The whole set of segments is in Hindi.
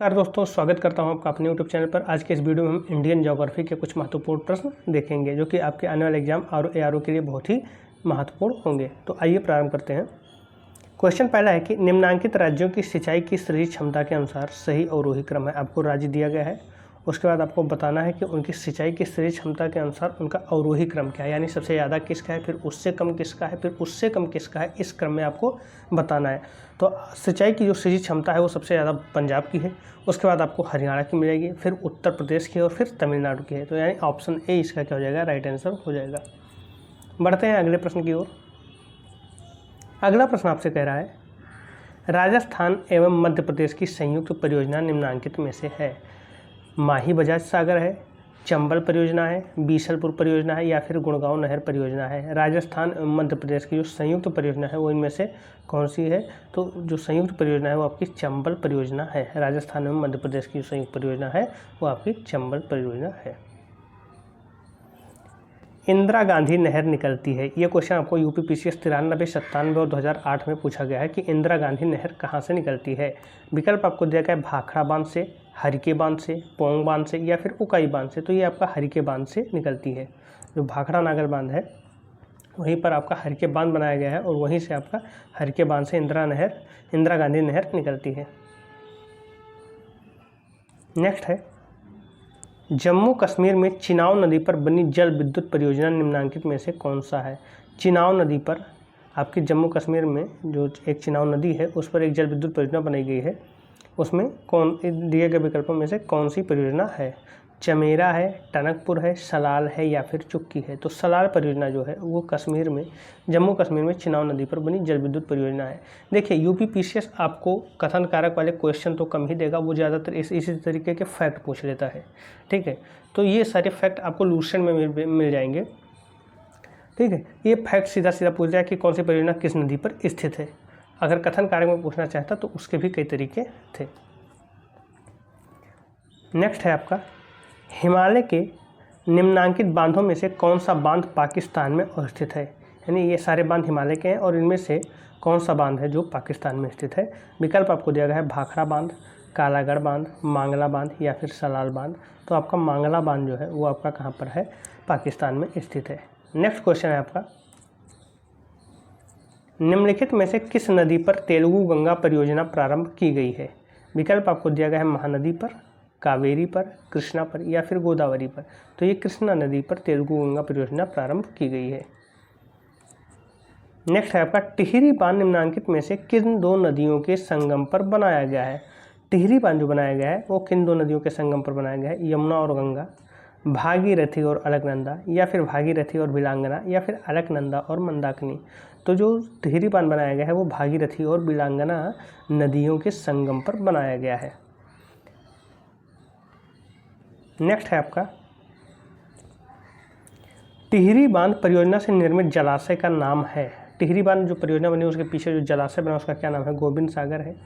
नमस्कार दोस्तों, स्वागत करता हूं आपका अपने यूट्यूब चैनल पर। आज के इस वीडियो में हम इंडियन ज्योग्राफी के कुछ महत्वपूर्ण प्रश्न देखेंगे जो कि आपके आने वाले एग्जाम और ARO के लिए बहुत ही महत्वपूर्ण होंगे। तो आइए प्रारंभ करते हैं। क्वेश्चन पहला है कि निम्नलिखित राज्यों की सिंचाई की सृजन क्षमता के अनुसार सही अवरोही क्रम है। आपको राज्य दिया गया है, उसके बाद आपको बताना है कि उनकी सिंचाई की सृजन क्षमता के अनुसार उनका अवरोही क्रम क्या है, यानी सबसे ज़्यादा किसका है, फिर उससे कम किसका है, फिर उससे कम किसका है, इस क्रम में आपको बताना है। तो सिंचाई की जो सृजन क्षमता है वो सबसे ज़्यादा पंजाब की है, उसके बाद आपको हरियाणा की मिलेगी, फिर उत्तर प्रदेश की और फिर तमिलनाडु की है। तो यानी ऑप्शन ए इसका क्या हो जाएगा, राइट आंसर हो जाएगा। बढ़ते हैं अगले प्रश्न की ओर। अगला प्रश्न आपसे कह रहा है, राजस्थान एवं मध्य प्रदेश की संयुक्त परियोजना निम्नलिखित में से है। माही बजाज सागर है, चंबल परियोजना है, बीसलपुर परियोजना है या फिर गुड़गांव नहर परियोजना है। राजस्थान एवं मध्य प्रदेश की जो संयुक्त परियोजना है वो इनमें से कौन सी है? तो जो संयुक्त परियोजना है वो आपकी चंबल परियोजना है। राजस्थान एवं मध्य प्रदेश की जो संयुक्त परियोजना है वो आपकी चंबल परियोजना है। इंदिरा गांधी नहर निकलती है, ये क्वेश्चन आपको यूपीपीसीएस 93, 97 और 2008 में पूछा गया है कि इंदिरा गांधी नहर कहाँ से निकलती है। विकल्प आपको दिया गया है भाखड़ा बांध से, हरिके बांध से, पोंग बांध से या फिर उकाई बांध से। तो ये आपका हरिके बांध से निकलती है। जो भाखड़ा नागर बांध है वहीं पर आपका हरिके बांध बनाया गया है और वहीं से आपका हरिके बांध से इंदिरा गांधी नहर निकलती है। नेक्स्ट है, जम्मू कश्मीर में चिनाब नदी पर बनी जल विद्युत परियोजना निम्नलिखित में से कौन सा है। चिनाब नदी पर आपकी जम्मू कश्मीर में जो एक चिनाब नदी है उस पर एक जल विद्युत परियोजना बनाई गई है। उसमें कौन दिए गए विकल्पों में से कौन सी परियोजना है? चमेरा है, टनकपुर है, सलाल है या फिर चुक्की है। तो सलाल परियोजना जो है वो जम्मू कश्मीर में चिनाब नदी पर बनी जल विद्युत परियोजना है। देखिए यूपीपीसीएस आपको कथन कारक वाले क्वेश्चन तो कम ही देगा, वो ज़्यादातर इसी तरीके के फैक्ट पूछ लेता है। ठीक है, तो ये सारे फैक्ट आपको लूसेंट में मिल जाएंगे। ठीक है, ये फैक्ट सीधा सीधा पूछ जाए कि कौन सी परियोजना किस नदी पर स्थित है। अगर कथन कारक में पूछना चाहता तो उसके भी कई तरीके थे। नेक्स्ट है आपका, हिमालय के निम्नांकित बांधों में से कौन सा बांध पाकिस्तान में स्थित है। यानी ये सारे बांध हिमालय के हैं और इनमें से कौन सा बांध है जो पाकिस्तान में स्थित है। विकल्प आपको दिया गया है भाखड़ा बांध, कालागढ़ बांध, मांगला बांध या फिर सलाल बांध। तो आपका मांगला बांध जो है वो आपका कहाँ पर है, पाकिस्तान में स्थित है। नेक्स्ट क्वेश्चन है आपका, निम्नलिखित में से किस नदी पर तेलुगु गंगा परियोजना प्रारंभ की गई है। विकल्प आपको दिया गया है महानदी पर, कावेरी पर, कृष्णा पर या फिर गोदावरी पर। तो ये कृष्णा नदी पर तेलुगु गंगा परियोजना प्रारंभ की गई है। नेक्स्ट है आपका, टिहरी बांध निम्नलिखित में से किन दो नदियों के संगम पर बनाया गया है। टिहरी बांध जो बनाया गया है वो किन दो नदियों के संगम पर बनाया गया है, यमुना और गंगा, भागीरथी और अलकनंदा या फिर भागीरथी और बिलांगना या फिर अलकनंदा और मंदाकिनी। तो जो टिहरी बांध बनाया गया है वो भागीरथी और बिलांगना नदियों के संगम पर बनाया गया है। नेक्स्ट है आपका, टिहरी बांध परियोजना से निर्मित जलाशय का नाम है। टिहरी बांध जो परियोजना बनी उसके पीछे जो जलाशय बना उसका क्या नाम है? गोविंद सागर है,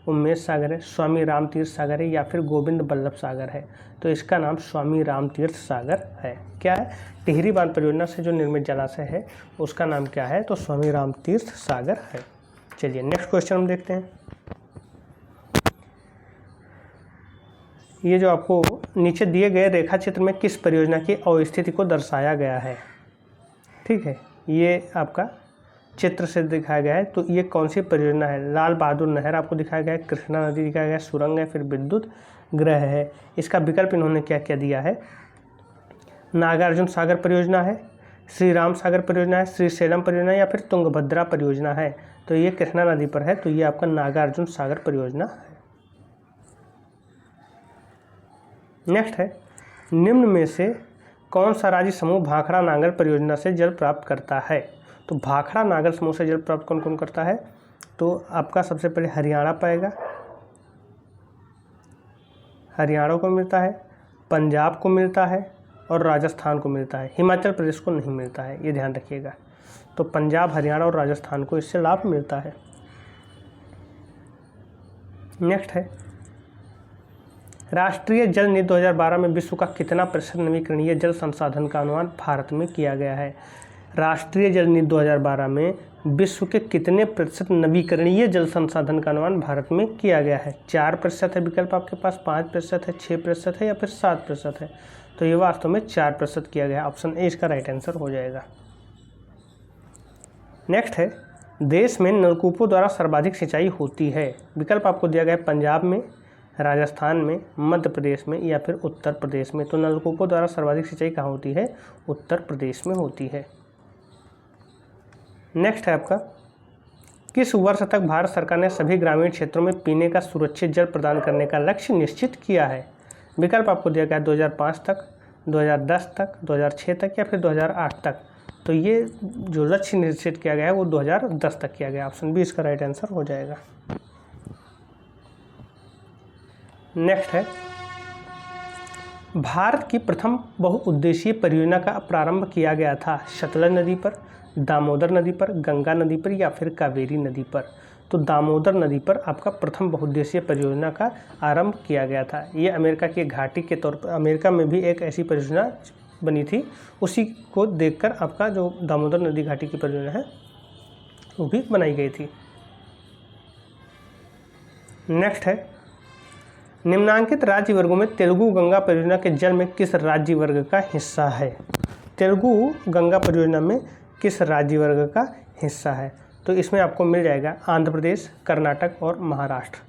उमेश सागर है, स्वामी राम तीर्थ सागर है या फिर गोविंद बल्लभ सागर है। तो इसका नाम स्वामी राम तीर्थ सागर है। क्या है? टिहरी बांध परियोजना से जो निर्मित जलाशय है उसका नाम क्या है? तो स्वामी राम तीर्थ सागर है। चलिए नेक्स्ट क्वेश्चन हम देखते हैं। ये जो आपको नीचे दिए गए रेखा चित्र में किस परियोजना की अवस्थिति को दर्शाया गया है। ठीक है, ये आपका चित्र से दिखाया गया है। तो ये कौन सी परियोजना है? लाल बहादुर नहर आपको दिखाया गया है, कृष्णा नदी दिखाया गया है, सुरंग है, फिर विद्युत ग्रह है। इसका विकल्प इन्होंने क्या क्या दिया है? नागार्जुन सागर परियोजना है, श्री राम सागर परियोजना है, श्री सेलम परियोजना या फिर तुंगभद्रा परियोजना है। तो ये कृष्णा नदी पर है, तो ये आपका नागार्जुन सागर परियोजना है। नेक्स्ट है, निम्न में से कौन सा राज्य समूह भाखड़ा नागर परियोजना से जल प्राप्त करता है। तो भाखड़ा नागर समूह से जल प्राप्त कौन कौन करता है? तो आपका सबसे पहले हरियाणा पाएगा, हरियाणा को मिलता है, पंजाब को मिलता है और राजस्थान को मिलता है। हिमाचल प्रदेश को नहीं मिलता है, ये ध्यान रखिएगा। तो पंजाब, हरियाणा और राजस्थान को इससे लाभ मिलता है। नेक्स्ट है, राष्ट्रीय जल नीति 2012 में विश्व का कितना प्रतिशत नवीकरणीय जल संसाधन का अनुमान भारत में किया गया है। राष्ट्रीय जल नीति 2012 में विश्व के कितने प्रतिशत नवीकरणीय जल संसाधन का अनुमान भारत में किया गया है? 4% है विकल्प आपके पास, 5% है, 6% है या फिर 7% है। तो ये वास्तव में 4% किया गया है। ऑप्शन ए इसका राइट आंसर हो जाएगा। नेक्स्ट है, देश में नलकूपों द्वारा सर्वाधिक सिंचाई होती है। विकल्प आपको दिया गया है पंजाब में, राजस्थान में, मध्य प्रदेश में या फिर उत्तर प्रदेश में। तो नलकूपों द्वारा सर्वाधिक सिंचाई कहाँ होती है? उत्तर प्रदेश में होती है। नेक्स्ट है आपका, किस वर्ष तक भारत सरकार ने सभी ग्रामीण क्षेत्रों में पीने का सुरक्षित जल प्रदान करने का लक्ष्य निश्चित किया है? विकल्प आपको दिया गया है 2005 तक, 2010 तक, 2006 तक या फिर 2008 तक। तो ये जो लक्ष्य निश्चित किया गया है वो 2010 तक किया गया। ऑप्शन बी इसका राइट आंसर हो जाएगा। नेक्स्ट है, भारत की प्रथम बहुउद्देशीय परियोजना का प्रारंभ किया गया था सतलज नदी पर, दामोदर नदी पर, गंगा नदी पर या फिर कावेरी नदी पर। तो दामोदर नदी पर आपका प्रथम बहुउद्देशीय परियोजना का आरंभ किया गया था। ये अमेरिका की घाटी के तौर पर, अमेरिका में भी एक ऐसी परियोजना बनी थी, उसी को देखकर आपका जो दामोदर नदी घाटी की परियोजना है वो भी बनाई गई थी। नेक्स्ट है, निम्नांकित राज्य वर्गों में तेलुगु गंगा परियोजना के जल में किस राज्य वर्ग का हिस्सा है? तेलुगु गंगा परियोजना में किस राज्य वर्ग का हिस्सा है? तो इसमें आपको मिल जाएगा आंध्र प्रदेश, कर्नाटक और महाराष्ट्र।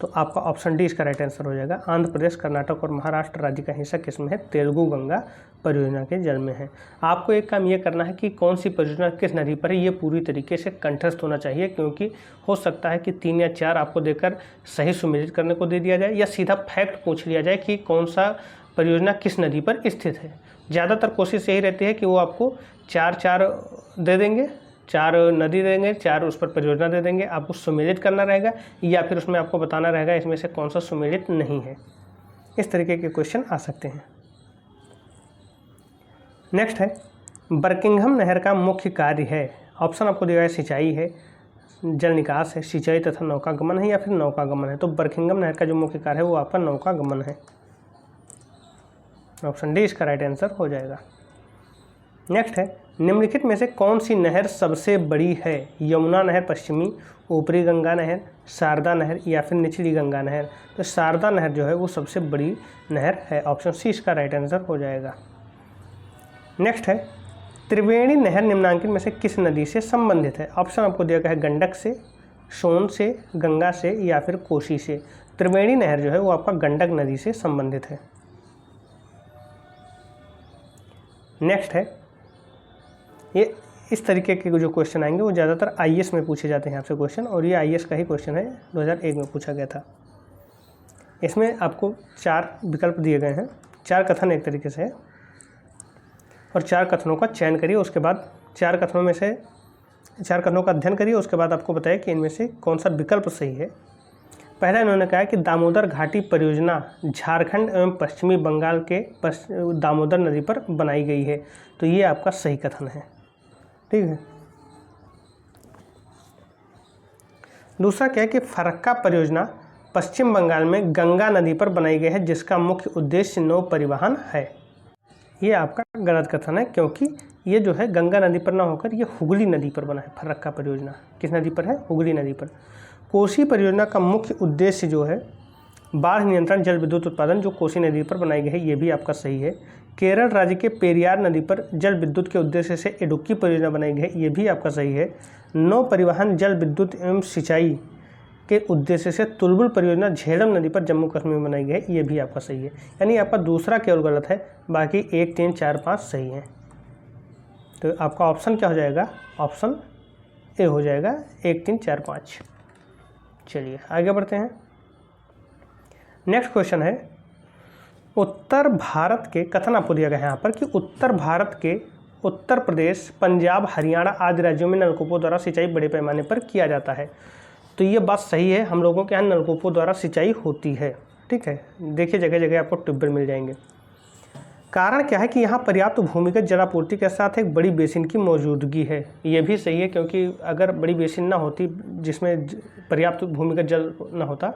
तो आपका ऑप्शन डी इसका राइट आंसर हो जाएगा। आंध्र प्रदेश, कर्नाटक और महाराष्ट्र राज्य का हिस्सा किसमें है? तेलुगु गंगा परियोजना के जल में है। आपको एक काम ये करना है कि कौन सी परियोजना किस नदी पर है ये पूरी तरीके से कंठस्थ होना चाहिए, क्योंकि हो सकता है कि 3 या 4 आपको देकर सही सुमेलित करने को दे दिया जाए या सीधा फैक्ट पूछ लिया जाए कि कौन सा परियोजना किस नदी पर स्थित है। ज़्यादातर कोशिश यही रहती है कि वो आपको 4 दे देंगे, 4 नदी देंगे, 4 उस पर परियोजना दे देंगे, आपको सुमेलित करना रहेगा या फिर उसमें आपको बताना रहेगा इसमें से कौन सा सुमेलित नहीं है। इस तरीके के क्वेश्चन आ सकते हैं। नेक्स्ट है, बर्किंघम नहर का मुख्य कार्य है। ऑप्शन आपको दिया है सिंचाई है, जल निकास है, सिंचाई तथा नौकागमन है या फिर नौकागमन है। तो बर्किंघम नहर का जो मुख्य कार्य है वो आपका नौकागमन है। ऑप्शन डी इसका राइट आंसर हो जाएगा। नेक्स्ट है, निम्नलिखित में से कौन सी नहर सबसे बड़ी है? यमुना नहर पश्चिमी, ऊपरी गंगा नहर, शारदा नहर या फिर निचली गंगा नहर। तो शारदा नहर जो है वो सबसे बड़ी नहर है। ऑप्शन सी इसका राइट आंसर हो जाएगा। नेक्स्ट है, त्रिवेणी नहर निम्नांकित में से किस नदी से संबंधित है? ऑप्शन आपको दिया गया है गंडक से, सोन से, गंगा से या फिर कोसी से। त्रिवेणी नहर जो है वो आपका गंडक नदी से संबंधित है। नेक्स्ट है, ये इस तरीके के जो क्वेश्चन आएंगे वो ज़्यादातर आईएएस में पूछे जाते हैं आपसे क्वेश्चन, और ये आईएएस का ही क्वेश्चन है, 2001 में पूछा गया था। इसमें आपको 4 विकल्प दिए गए हैं, 4 कथन एक तरीके से है, और 4 कथनों का चयन करिए। उसके बाद 4 कथनों में से 4 कथनों का अध्ययन करिए, उसके बाद आपको बताइए कि इनमें से कौन सा विकल्प सही है। पहला इन्होंने कहा कि दामोदर घाटी परियोजना झारखंड एवं पश्चिमी बंगाल के दामोदर नदी पर बनाई गई है। तो ये आपका सही कथन है, ठीक है। दूसरा क्या है कि फरक्का परियोजना पश्चिम बंगाल में गंगा नदी पर बनाई गई है, जिसका मुख्य उद्देश्य नौ परिवहन है। ये आपका गलत कथन है, क्योंकि ये जो है गंगा नदी पर ना होकर ये हुगली नदी पर बना है। फरक्का परियोजना किस नदी पर है? हुगली नदी पर। कोसी परियोजना का मुख्य उद्देश्य जो है बाढ़ नियंत्रण जल विद्युत उत्पादन, जो कोसी नदी पर बनाई गई है, ये भी आपका सही है। केरल राज्य के पेरियार नदी पर जल विद्युत के उद्देश्य से इडुक्की परियोजना बनाई गई है, ये भी आपका सही है। नौ परिवहन जल विद्युत एवं सिंचाई के उद्देश्य से तुलबुल परियोजना झेलम नदी पर जम्मू कश्मीर में बनाई गई है, ये भी आपका सही है। यानी आपका दूसरा केवल गलत है, बाकी 1, 3, 4, 5 सही है। तो आपका ऑप्शन क्या हो जाएगा? ऑप्शन ए हो जाएगा, 1, 3, 4, 5। चलिए आगे बढ़ते हैं। नेक्स्ट क्वेश्चन है, उत्तर भारत के कथन आपको दिया गया है यहाँ पर कि उत्तर भारत के उत्तर प्रदेश, पंजाब, हरियाणा आदि राज्यों में नलकूपों द्वारा सिंचाई बड़े पैमाने पर किया जाता है। तो ये बात सही है, हम लोगों के यहाँ नलकूपों द्वारा सिंचाई होती है, ठीक है। देखिए जगह जगह आपको ट्यूबवेल मिल जाएंगे। कारण क्या है कि यहाँ पर्याप्त भूमिगत जलापूर्ति के साथ एक बड़ी बेसिन की मौजूदगी है। ये भी सही है, क्योंकि अगर बड़ी बेसिन ना होती जिसमें पर्याप्त भूमिगत जल ना होता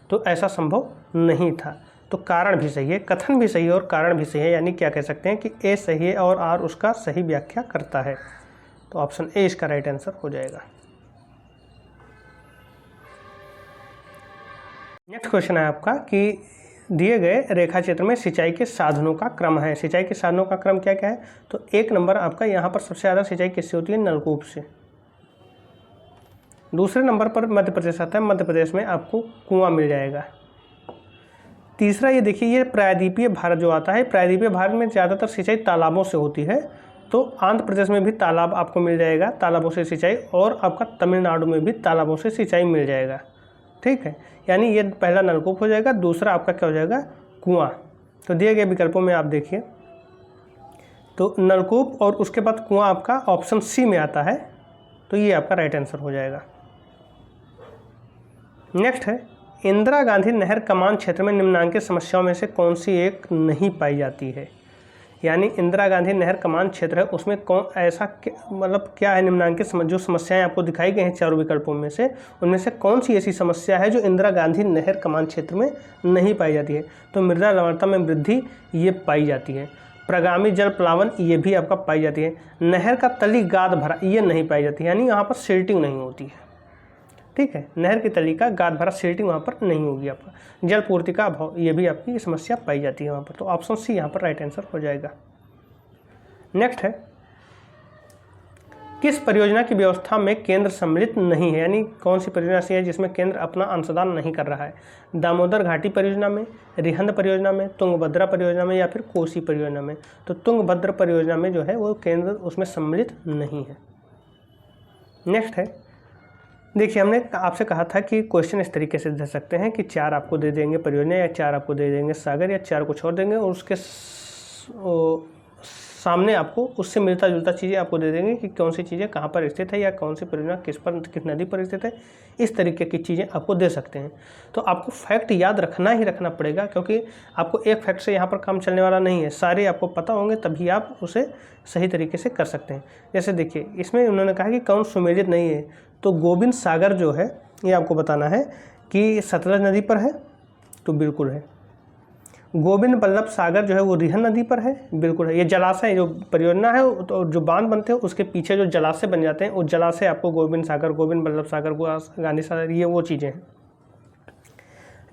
तो ऐसा संभव नहीं था। तो कारण भी सही है, कथन भी सही है और कारण भी सही है। यानी क्या कह सकते हैं कि ए सही है और आर उसका सही व्याख्या करता है। तो ऑप्शन ए इसका राइट आंसर हो जाएगा। नेक्स्ट क्वेश्चन है आपका कि दिए गए रेखा चित्र में सिंचाई के साधनों का क्रम है। सिंचाई के साधनों का क्रम क्या क्या है? तो 1 नंबर आपका यहाँ पर सबसे ज़्यादा सिंचाई किससे होती है? नलकूप से। दूसरे नंबर पर मध्य प्रदेश आता है, मध्य प्रदेश में आपको कुआं मिल जाएगा। तीसरा ये देखिए, ये प्रायद्वीपीय भारत जो आता है, प्रायद्वीपीय भारत में ज़्यादातर सिंचाई तालाबों से होती है, तो आंध्र प्रदेश में भी तालाब आपको मिल जाएगा, तालाबों से सिंचाई, और आपका तमिलनाडु में भी तालाबों से सिंचाई मिल जाएगा। ठीक है, यानी ये पहला नलकूप हो जाएगा, दूसरा आपका क्या हो जाएगा? कुआं। तो दिए गए विकल्पों में आप देखिए, तो नलकूप और उसके बाद कुआं आपका ऑप्शन सी में आता है, तो ये आपका राइट आंसर हो जाएगा। नेक्स्ट है, इंदिरा गांधी नहर कमान क्षेत्र में निम्नांकित समस्याओं में से कौन सी एक नहीं पाई जाती है? यानी इंदिरा गांधी नहर कमान क्षेत्र है, उसमें कौन ऐसा मतलब क्या है निम्नांकित जो समस्याएं आपको दिखाई गई हैं चारों विकल्पों में से, उनमें से कौन सी ऐसी समस्या है जो इंदिरा गांधी नहर कमान क्षेत्र में नहीं पाई जाती है? तो मृदा लवणता में वृद्धि ये पाई जाती है, प्रगामी जल प्लावन ये भी आपका पाई जाती है, नहर का तली गाद भरा ये नहीं पाई जाती है, यानी यहाँ पर सिल्टिंग नहीं होती है। ठीक है, नहर की तली का गाद भरा सिल्टिंग वहाँ पर नहीं होगी आपका, जल पूर्ति का अभाव ये भी आपकी समस्या पाई जाती है वहाँ पर, तो ऑप्शन सी यहाँ पर राइट आंसर हो जाएगा। नेक्स्ट है, किस परियोजना की व्यवस्था में केंद्र सम्मिलित नहीं है? यानी कौन सी परियोजना ऐसी है जिसमें केंद्र अपना अंशदान नहीं कर रहा है? दामोदर घाटी परियोजना में, रिहंद परियोजना में, तुंगभद्रा परियोजना में, या फिर कोसी परियोजना में? तो तुंगभद्रा परियोजना में जो है वो केंद्र उसमें सम्मिलित नहीं है। नेक्स्ट है, देखिए हमने आपसे कहा था कि क्वेश्चन इस तरीके से दे सकते हैं कि 4 आपको दे देंगे परियोजना, या 4 आपको दे देंगे सागर, या 4 कुछ और देंगे, और उसके सामने आपको उससे मिलता जुलता चीज़ें आपको दे देंगे कि कौन सी चीज़ें कहाँ पर स्थित है, या कौन सी परियोजना किस नदी पर स्थित है। इस तरीके की चीज़ें आपको दे सकते हैं। तो आपको फैक्ट याद रखना ही रखना पड़ेगा, क्योंकि आपको एक फैक्ट से यहाँ पर काम चलने वाला नहीं है, सारे आपको पता होंगे तभी आप उसे सही तरीके से कर सकते हैं। जैसे देखिए इसमें उन्होंने कहा कि कौन सुमेलित नहीं है, तो गोविंद सागर जो है ये आपको बताना है कि सतलज नदी पर है, तो बिल्कुल है। गोविंद बल्लभ सागर जो है वो रिहंद नदी पर है, बिल्कुल है। ये जलाशय जो परियोजना है, तो जो बांध बनते हैं उसके पीछे जो जलाशय बन जाते हैं, उस जलाशय आपको गोविंद सागर, गोविंद बल्लभ सागर, गांधी सागर, ये वो चीज़ें हैं।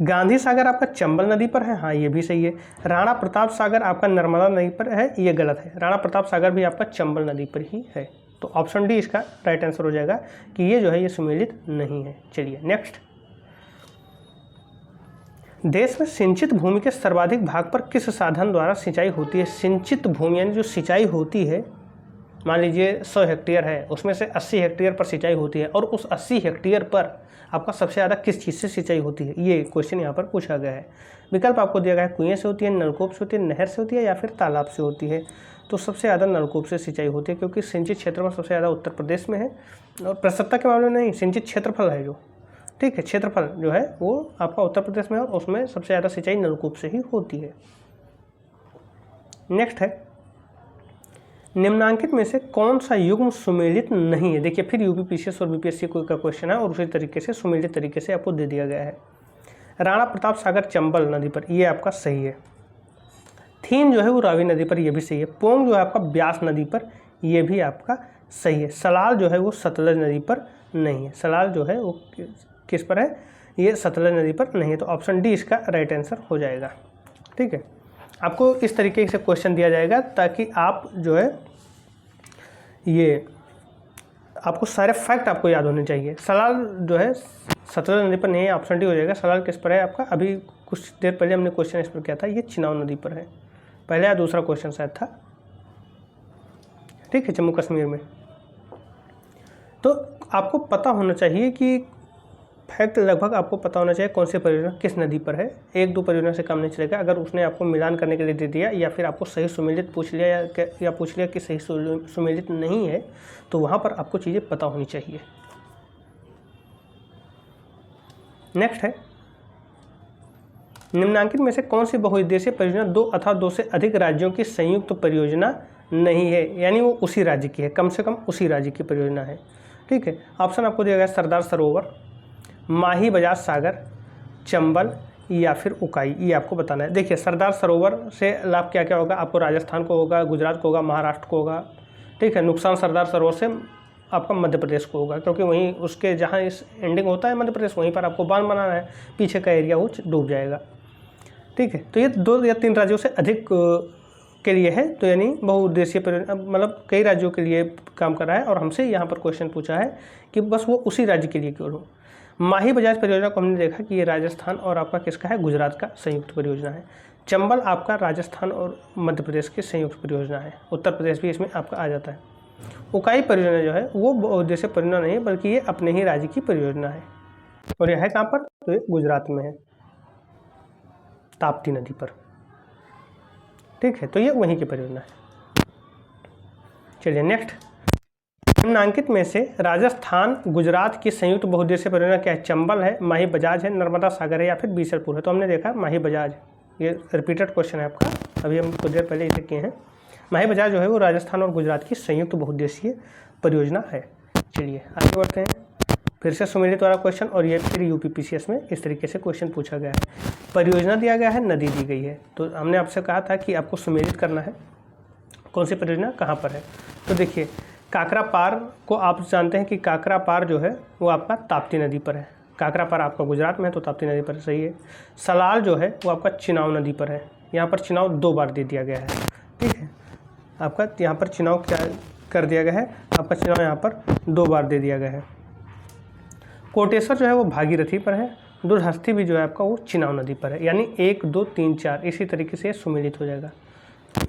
गांधी सागर आपका चंबल नदी पर है, हाँ ये भी सही है। राणा प्रताप सागर आपका नर्मदा नदी पर है, ये गलत है। राणा प्रताप सागर भी आपका चंबल नदी पर ही है, तो ऑप्शन डी इसका राइट आंसर हो जाएगा कि ये जो है ये सुमेलित नहीं है। चलिए नेक्स्ट, देश में सिंचित भूमि के सर्वाधिक भाग पर किस साधन द्वारा सिंचाई होती है? सिंचित भूमि यानी जो सिंचाई होती है, मान लीजिए 100 हेक्टेयर है, उसमें से 80 हेक्टेयर पर सिंचाई होती है, और उस 80 हेक्टेयर पर आपका सबसे ज़्यादा किस चीज़ से सिंचाई होती है? ये क्वेश्चन यहाँ पर पूछा गया है। विकल्प आपको दिया गया है, कुएं से होती है, नलकूप से होती है, नहर से होती है, या फिर तालाब से होती है। तो सबसे ज़्यादा नलकूप से सिंचाई होती है, क्योंकि सिंचित क्षेत्रफल सबसे ज़्यादा उत्तर प्रदेश में है, और प्रसन्नता के मामले में नहीं, सिंचित क्षेत्रफल है जो, ठीक है, क्षेत्रफल जो है वो आपका उत्तर प्रदेश में है, और उसमें सबसे ज़्यादा सिंचाई नलकूप से ही होती है। नेक्स्ट है, निम्नांकित में से कौन सा युग्म सुमेलित नहीं है? देखिए फिर यूपीपीसीएस और बीपीएससी का क्वेश्चन है, और उसी तरीके से सुमेलित तरीके से आपको दे दिया गया है। राणा प्रताप सागर चंबल नदी पर, ये आपका सही है। थीन जो है वो रावी नदी पर, यह भी सही है। पोंग जो है आपका ब्यास नदी पर, यह भी आपका सही है। सलाल जो है वो सतलज नदी पर नहीं है, सलाल जो है वो किस पर है? ये सतलज नदी पर नहीं है, तो ऑप्शन डी इसका राइट आंसर हो जाएगा। ठीक है, आपको इस तरीके से क्वेश्चन दिया जाएगा ताकि आप जो है ये आपको सारे फैक्ट आपको याद होने चाहिए। सलाल जो है सतलज नदी पर नहीं है, ऑप्शन डी हो जाएगा। सलाल किस पर है आपका? अभी कुछ देर पहले हमने क्वेश्चन इस पर किया था, ये चिनाब नदी पर है, पहले या दूसरा क्वेश्चन शायद था। ठीक है, जम्मू कश्मीर में। तो आपको पता होना चाहिए कि फैक्ट लगभग आपको पता होना चाहिए कौन सी परियोजना किस नदी पर है। 1-2 परियोजना से काम नहीं चलेगा। अगर उसने आपको मिलान करने के लिए दे दिया, या फिर आपको सही सुमेलित पूछ लिया, या पूछ लिया कि सही सुमेलित नहीं है, तो वहाँ पर आपको चीज़ें पता होनी चाहिए। नेक्स्ट है, निम्नांकित में से कौन सी बहुउद्देशीय परियोजना 2 अथवा 2 से अधिक राज्यों की संयुक्त परियोजना नहीं है? यानी वो उसी राज्य की है, कम से कम उसी राज्य की परियोजना है। ठीक है, ऑप्शन आपको दिया गया सरदार सरोवर, माही बजाज सागर, चंबल, या फिर उकाई, ये आपको बताना है। देखिए सरदार सरोवर से लाभ क्या क्या होगा आपको? राजस्थान को होगा, गुजरात को होगा, महाराष्ट्र को होगा, ठीक है। नुकसान सरदार सरोवर से आपका मध्य प्रदेश को होगा, क्योंकि वहीं उसके जहाँ इस एंडिंग होता है मध्य प्रदेश, वहीं पर आपको बांध बनाना है, पीछे का एरिया वो डूब जाएगा। ठीक है, तो ये 2 या 3 राज्यों से अधिक के लिए है, तो यानी बहुउद्देशीय परियोजना, मतलब कई राज्यों के लिए काम कर रहा है। और हमसे यहाँ पर क्वेश्चन पूछा है कि बस वो उसी राज्य के लिए क्यों हो। माही बजाज परियोजना को हमने देखा कि ये राजस्थान और आपका किसका है, गुजरात का संयुक्त परियोजना है। चंबल आपका राजस्थान और मध्य प्रदेश की संयुक्त परियोजना है। उत्तर प्रदेश भी इसमें आपका आ जाता है। उकाई परियोजना जो है वो बहुउद्देशीय परियोजना नहीं है, बल्कि ये अपने ही राज्य की परियोजना है। और यह है कहाँ पर, तो ये गुजरात में है, ताप्ती नदी पर। ठीक है, तो ये वहीं की परियोजना है। चलिए नेक्स्ट, निम्नांकित में से राजस्थान गुजरात की संयुक्त बहुउद्देशीय परियोजना क्या है। चंबल है, माही बजाज है, नर्मदा सागर है या फिर बीसलपुर है। तो हमने देखा माही बजाज, ये रिपीटेड क्वेश्चन है आपका, अभी हम कुछ देर पहले इसे किए हैं। माही बजाज जो है वो राजस्थान और गुजरात की संयुक्त बहुउद्देशीय परियोजना है। चलिए आगे बढ़ते हैं। फिर से सुमेलित वाला क्वेश्चन, और ये फिर यूपीपीसीएस में इस तरीके से क्वेश्चन पूछा गया है। परियोजना दिया गया है, नदी दी गई है, तो हमने आपसे कहा था कि आपको सुमेलित करना है कौन सी परियोजना कहाँ पर है। तो देखिए काकरा पार को आप जानते हैं कि काकरा पार जो है वो आपका ताप्ती नदी पर है। काकरा पार आपका गुजरात में है, तो ताप्ती नदी पर सही है। सलाल जो है वो आपका चिनाव नदी पर है। यहाँ पर चिनाव 2 बार दे दिया गया है। ठीक है, आपका यहाँ पर चिनाव क्या कर दिया गया है, आपका चिनाव यहाँ पर 2 बार दे दिया गया है। कोटेश्वर जो है वो भागीरथी पर है। दुर्हस्ती भी जो है आपका वो चिनाव नदी पर है। यानी 1, 2, 3, 4 इसी तरीके से सुमेलित हो जाएगा।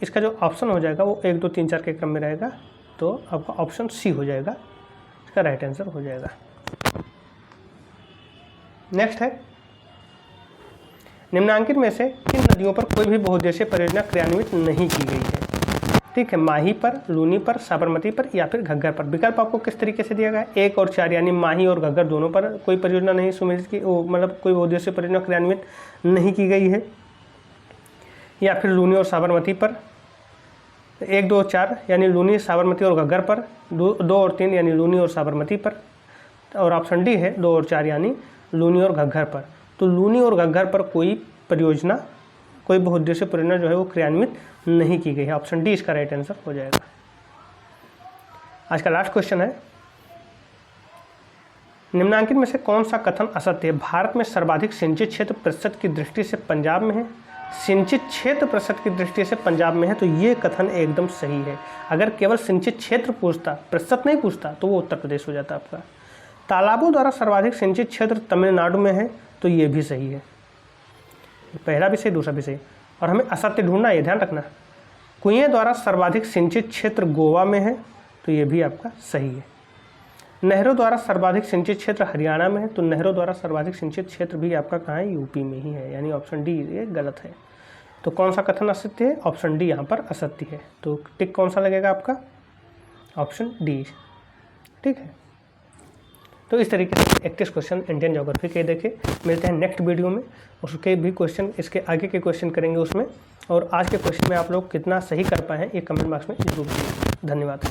इसका जो ऑप्शन हो जाएगा वो 1, 2, 3, 4 के क्रम में रहेगा, तो आपका ऑप्शन सी हो जाएगा, इसका राइट आंसर हो जाएगा। नेक्स्ट है, निम्नांकित में से किन नदियों पर कोई भी बहुउद्देशीय परियोजना क्रियान्वित नहीं की गई है। ठीक है, माही पर, लूनी पर, साबरमती पर या फिर घग्गर पर। विकल्प आपको किस तरीके से दिया गया है, 1 और 4, यानी माही और घग्गर दोनों पर कोई परियोजना नहीं सुमेलित की, मतलब कोई बहुउद्देशीय परियोजना क्रियान्वित नहीं की गई है, या फिर लूनी और साबरमती पर 1, 2, 4 यानी लूनी, साबरमती और घग्गर पर, 2 और 3 यानी लूनी और साबरमती पर, और ऑप्शन डी है 2 और 4 यानी लूनी और घग्गर पर। तो लूनी और घग्गर पर कोई परियोजना, कोई बहुउद्देशीय परियोजना जो है वो क्रियान्वित नहीं की गई है। ऑप्शन डी इसका राइट आंसर हो जाएगा। आज का लास्ट क्वेश्चन है, निम्नांकित में से कौन सा कथन असत्य है। भारत में सर्वाधिक सिंचित क्षेत्र प्रतिशत की दृष्टि से पंजाब में है। सिंचित क्षेत्र प्रतिशत की दृष्टि से पंजाब में है, तो ये कथन एकदम सही है। अगर केवल सिंचित क्षेत्र पूछता, प्रतिशत नहीं पूछता, तो वो उत्तर प्रदेश हो जाता आपका। तालाबों द्वारा सर्वाधिक सिंचित क्षेत्र तमिलनाडु में है, तो ये भी सही है। पहला भी सही, दूसरा भी सही। और हमें असत्य ढूंढना है, ध्यान रखना। कुएं द्वारा सर्वाधिक सिंचित क्षेत्र गोवा में है, तो ये भी आपका सही है। नहरों द्वारा सर्वाधिक सिंचित क्षेत्र हरियाणा में है, तो नहरों द्वारा सर्वाधिक सिंचित क्षेत्र भी आपका कहाँ है, यूपी में ही है, यानी ऑप्शन डी ये गलत है। तो कौन सा कथन असत्य है, ऑप्शन डी यहाँ पर असत्य है। तो टिक कौन सा लगेगा आपका, ऑप्शन डी। ठीक है, तो इस तरीके से 31 क्वेश्चन इंडियन ज्योग्राफी के देखे। मिलते हैं नेक्स्ट वीडियो में, उसके भी क्वेश्चन, इसके आगे के क्वेश्चन करेंगे उसमें। और आज के क्वेश्चन में आप लोग कितना सही कर पाए हैं ये कमेंट बॉक्स में जरूर दीजिए। धन्यवाद।